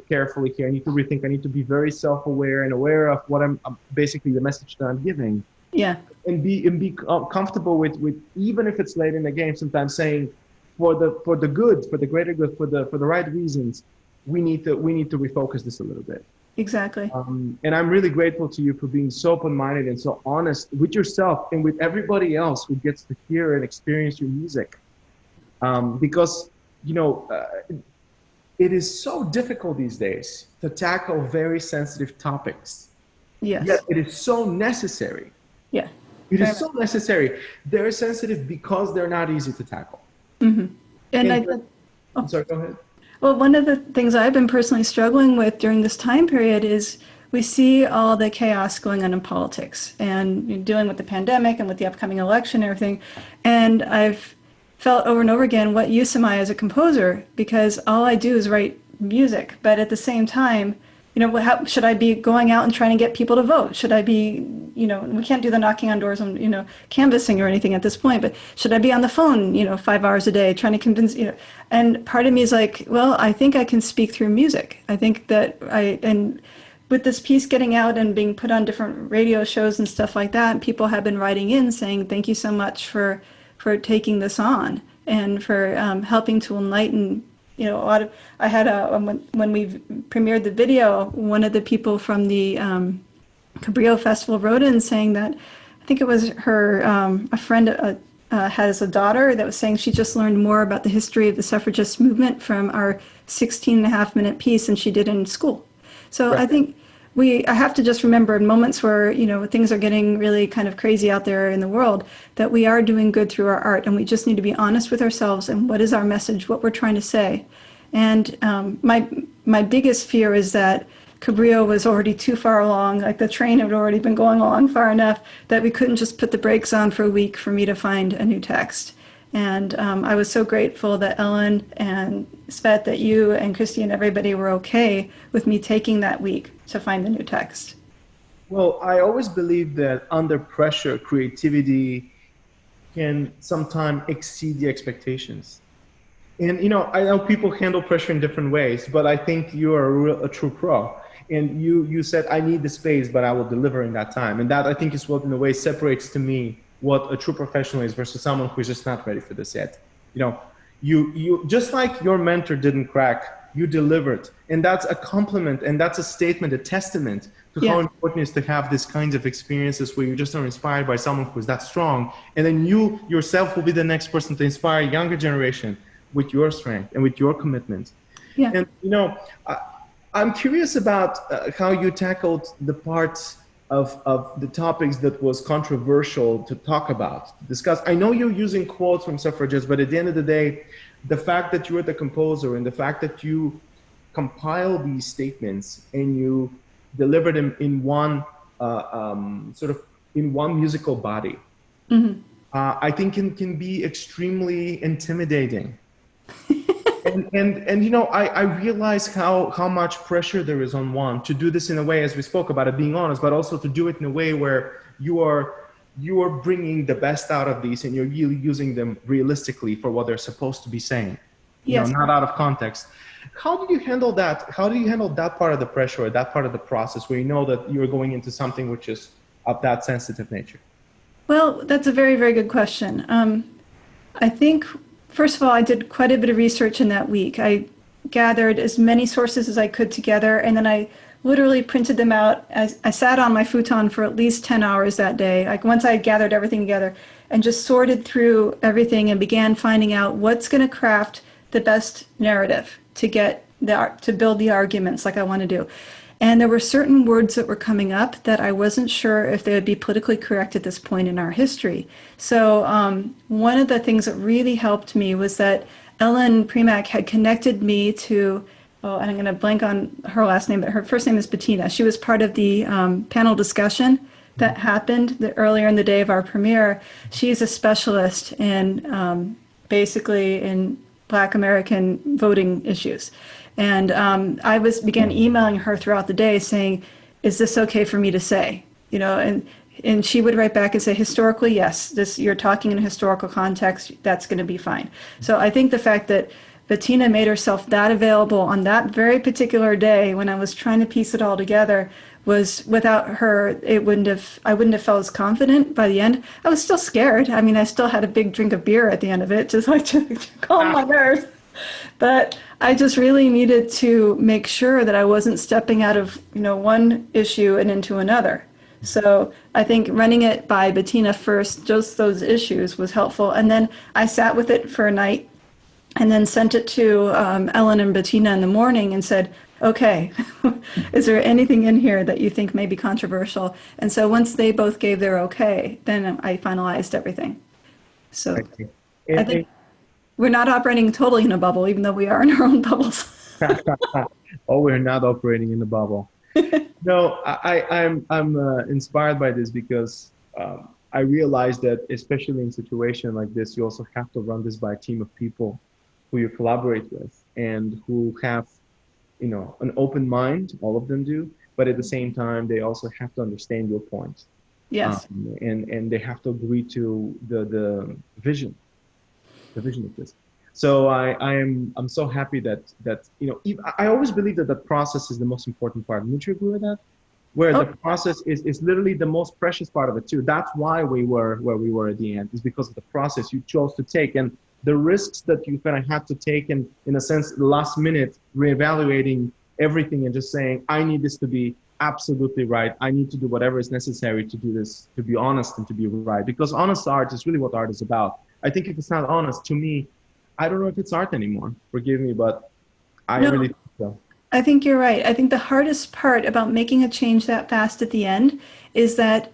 S2: carefully here. I need to rethink. I need to be very self-aware and aware of what I'm basically the message that I'm giving.
S3: Yeah. And
S2: be comfortable with even if it's late in the game, sometimes saying, for the good, for the greater good, for the right reasons, we need to refocus this a little bit.
S3: Exactly.
S2: And I'm really grateful to you for being so open-minded and so honest with yourself and with everybody else who gets to hear and experience your music. Because it is so difficult these days to tackle very sensitive topics.
S3: Yes.
S2: Yet it is so necessary.
S3: Yeah.
S2: It is so necessary. They're sensitive because they're not easy to tackle.
S3: Mm-hmm. And
S2: I'm sorry, go ahead.
S3: Well, one of the things I've been personally struggling with during this time period is we see all the chaos going on in politics and dealing with the pandemic and with the upcoming election and everything. And I've felt over and over again, what use am I as a composer? Because all I do is write music. But at the same time, how should I be going out and trying to get people to vote? Should I be, we can't do the knocking on doors and, canvassing or anything at this point, but should I be on the phone, 5 hours a day trying to convince, and part of me is like, well, I think I can speak through music. I think that and with this piece getting out and being put on different radio shows and stuff like that, people have been writing in saying, thank you so much for taking this on and for helping to enlighten. A lot of, I had when we premiered the video, one of the people from the Cabrillo Festival wrote in saying that, I think it was her, a friend has a daughter that was saying she just learned more about the history of the suffragist movement from our 16.5-minute piece than she did in school. So I think I have to just remember in moments where, things are getting really kind of crazy out there in the world, that we are doing good through our art, and we just need to be honest with ourselves and what is our message, what we're trying to say. And my biggest fear is that Cabrillo was already too far along, like the train had already been going along far enough that we couldn't just put the brakes on for a week for me to find a new text. And I was so grateful that Ellen and Svet, that you and Christy and everybody were okay with me taking that week to find the new text.
S2: Well, I always believe that under pressure, creativity can sometimes exceed the expectations. And I know people handle pressure in different ways, but I think you are a true pro. And you said, I need the space, but I will deliver in that time. And that, I think, is what in a way separates to me what a true professional is versus someone who's just not ready for this yet. You just like your mentor didn't crack, you delivered. And that's a compliment, and that's a statement, a testament to how important it is to have these kinds of experiences where you just are inspired by someone who's that strong. And then you yourself will be the next person to inspire a younger generation with your strength and with your commitment.
S3: Yeah.
S2: And I'm curious about how you tackled the parts of the topics that was controversial to talk about, to discuss. I know you're using quotes from suffragists, but at the end of the day, the fact that you're the composer and the fact that you compile these statements and you deliver them in one in one musical body, I think can be extremely intimidating. And I realize how much pressure there is on one to do this in a way, as we spoke about it, being honest, but also to do it in a way where you are bringing the best out of these and you're really using them realistically for what they're supposed to be saying, not out of context. How do you handle that? How do you handle that part of the pressure or that part of the process where you know that you're going into something which is of that sensitive nature?
S3: Well, that's a very, very good question. I think, first of all, I did quite a bit of research in that week. I gathered as many sources as I could together, and then I literally printed them out. I sat on my futon for at least 10 hours that day, like once I gathered everything together, and just sorted through everything and began finding out what's going to craft the best narrative to build the arguments like I want to do. And there were certain words that were coming up that I wasn't sure if they would be politically correct at this point in our history. So one of the things that really helped me was that Ellen Premack had connected me to, and I'm going to blank on her last name, but her first name is Bettina. She was part of the panel discussion that happened earlier in the day of our premiere. She's a specialist in basically in Black American voting issues. And I began emailing her throughout the day saying, is this okay for me to say? And she would write back and say, historically, yes, you're talking in a historical context, that's going to be fine. So I think the fact that Bettina made herself that available on that very particular day when I was trying to piece it all together was, without her, I wouldn't have felt as confident by the end. I was still scared. I mean, I still had a big drink of beer at the end of it, just like to calm my nerves. But I just really needed to make sure that I wasn't stepping out of, one issue and into another. So I think running it by Bettina first, just those issues, was helpful. And then I sat with it for a night and then sent it to Ellen and Bettina in the morning and said, okay, is there anything in here that you think may be controversial? And so once they both gave their okay, then I finalized everything. So I think we're not operating totally in a bubble, even though we are in our own bubbles.
S2: Oh, we're not operating in a bubble. No, I'm inspired by this because I realize that, especially in a situation like this, you also have to run this by a team of people who you collaborate with and who have, an open mind. All of them do, but at the same time, they also have to understand your point.
S3: Yes.
S2: And they have to agree to the vision of this. So I'm so happy that I always believe that the process is the most important part. Would you agree with that? Where the process is literally the most precious part of it too. That's why we were where we were at the end, is because of the process you chose to take and the risks that you kind of had to take, and in a sense, the last minute reevaluating everything and just saying, I need this to be absolutely right. I need to do whatever is necessary to do this, to be honest and to be right. Because honest art is really what art is about. I think if it's not honest, to me, I don't know if it's art anymore. Forgive me, but I
S3: No,
S2: really think so.
S3: I think you're right. I think the hardest part about making a change that fast at the end is that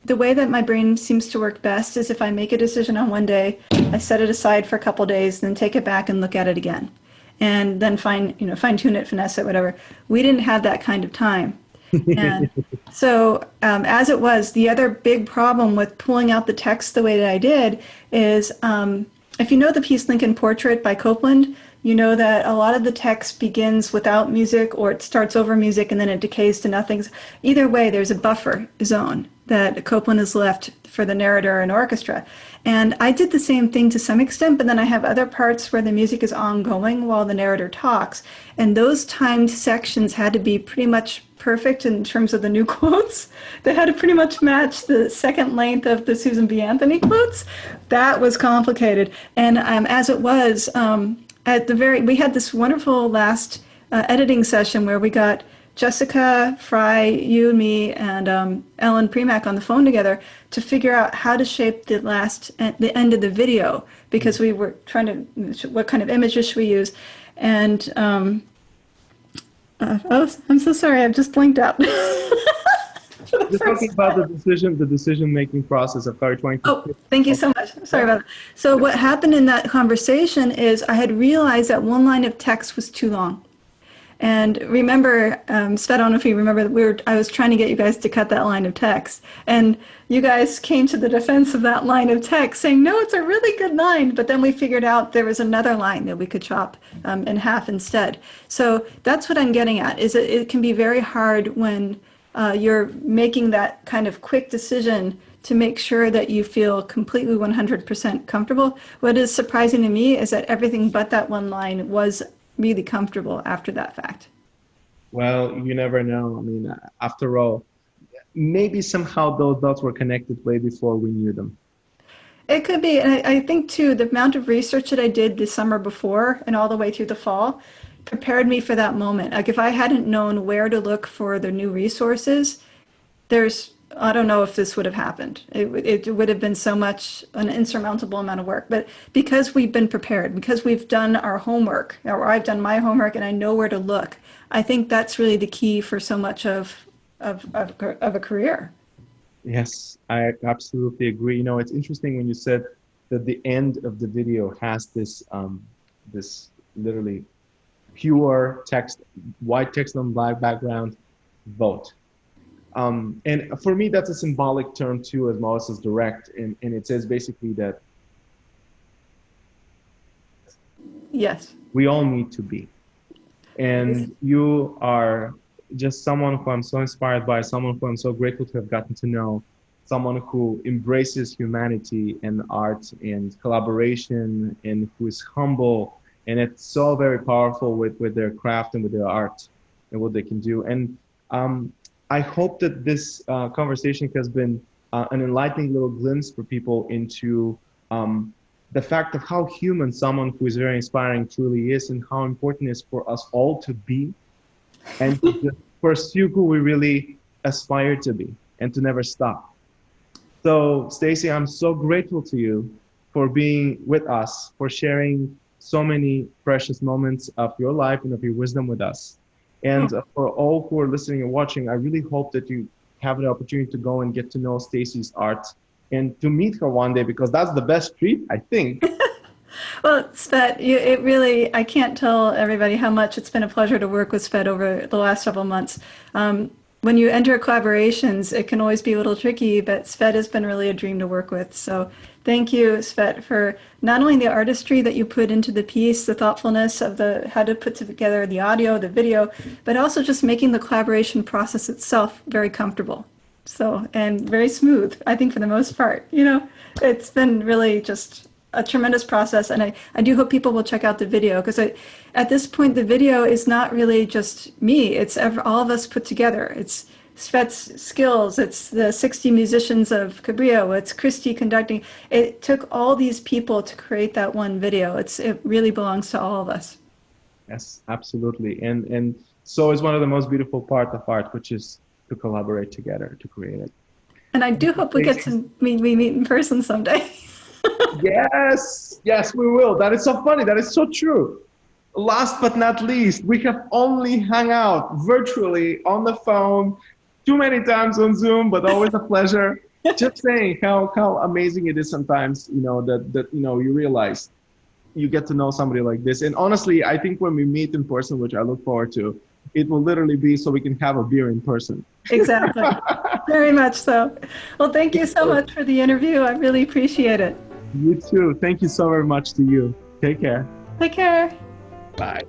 S3: the way that my brain seems to work best is if I make a decision on one day, I set it aside for a couple days, then take it back and look at it again, and then fine tune it, finesse it, whatever. We didn't have that kind of time. And so, as it was, the other big problem with pulling out the text the way that I did is if you know the piece Lincoln Portrait by Copeland, you know that a lot of the text begins without music or it starts over music and then it decays to nothing. Either way, there's a buffer zone that Copeland has left for the narrator and orchestra. And I did the same thing to some extent, but then I have other parts where the music is ongoing while the narrator talks. And those timed sections had to be pretty much perfect in terms of the new quotes. They had to pretty much match the second length of the Susan B. Anthony quotes. That was complicated. And as it was, we had this wonderful last editing session where we got Jessica, Fry, you and me, and Ellen Premack on the phone together to figure out how to shape the end of the video, because we were trying to, what kind of images should we use? And, oh, I'm so sorry, I've just blinked out.
S2: You're talking about the decision-making process of how trying to.
S3: Oh, thank you so much. Sorry about that. So what happened in that conversation is I had realized that one line of text was too long. And remember, Svet, I don't know if you remember, I was trying to get you guys to cut that line of text. And you guys came to the defense of that line of text saying, no, it's a really good line. But then we figured out there was another line that we could chop in half instead. So that's what I'm getting at, is it can be very hard when you're making that kind of quick decision to make sure that you feel completely 100% comfortable. What is surprising to me is that everything but that one line was really comfortable after that fact.
S2: Well, you never know. I mean, after all, maybe somehow those dots were connected way before we knew them.
S3: It could be. And I think, too, the amount of research that I did the summer before and all the way through the fall prepared me for that moment. Like if I hadn't known where to look for the new resources, I don't know if this would have happened. It would have been so much an insurmountable amount of work. But because we've been prepared, because we've done our homework, or I've done my homework and I know where to look, I think that's really the key for so much of a career.
S2: Yes, I absolutely agree. You know, it's interesting when you said that the end of the video has this literally pure text, white text on black background, vote. And for me, that's a symbolic term too, as well as direct. And it says basically that
S3: Yes.
S2: we all need to be. And you are just someone who I'm so inspired by, someone who I'm so grateful to have gotten to know, someone who embraces humanity and art and collaboration, and who is humble. And it's so very powerful with their craft and with their art and what they can do. And I hope that this conversation has been an enlightening little glimpse for people into the fact of how human someone who is very inspiring truly is, and how important it is for us all to be and to just pursue who we really aspire to be and to never stop. So, Stacy, I'm so grateful to you for being with us, for sharing so many precious moments of your life and of your wisdom with us. And for all who are listening and watching, I really hope that you have the opportunity to go and get to know Stacy's art and to meet her one day, because that's the best treat, I think.
S3: Well, Svet, I can't tell everybody how much it's been a pleasure to work with Svet over the last several months. When you enter collaborations, it can always be a little tricky, but Svet has been really a dream to work with. So thank you, Svet, for not only the artistry that you put into the piece, the thoughtfulness of how to put together the audio, the video, but also just making the collaboration process itself very comfortable. So, and very smooth, I think, for the most part. It's been really just a tremendous process, and I do hope people will check out the video, because at this point the video is not really just me, it's all of us put together. It's Svet's skills, it's the 60 musicians of Cabrillo, it's Christy conducting. It took all these people to create that one video. It really belongs to all of us.
S2: Yes, absolutely. And So it's one of the most beautiful parts of art, which is to collaborate together to create it.
S3: And I do hope we get to meet in person someday.
S2: Yes, we will. That is so funny. That is so true. Last but not least, we have only hung out virtually on the phone too many times on Zoom, but always a pleasure. Just saying how amazing it is sometimes, that you realize you get to know somebody like this. And honestly, I think when we meet in person, which I look forward to, it will literally be so we can have a beer in person.
S3: Exactly. Very much so. Well, thank you so much for the interview. I really appreciate it.
S2: You too. Thank you so very much to you. Take care.
S3: Take care.
S2: Bye.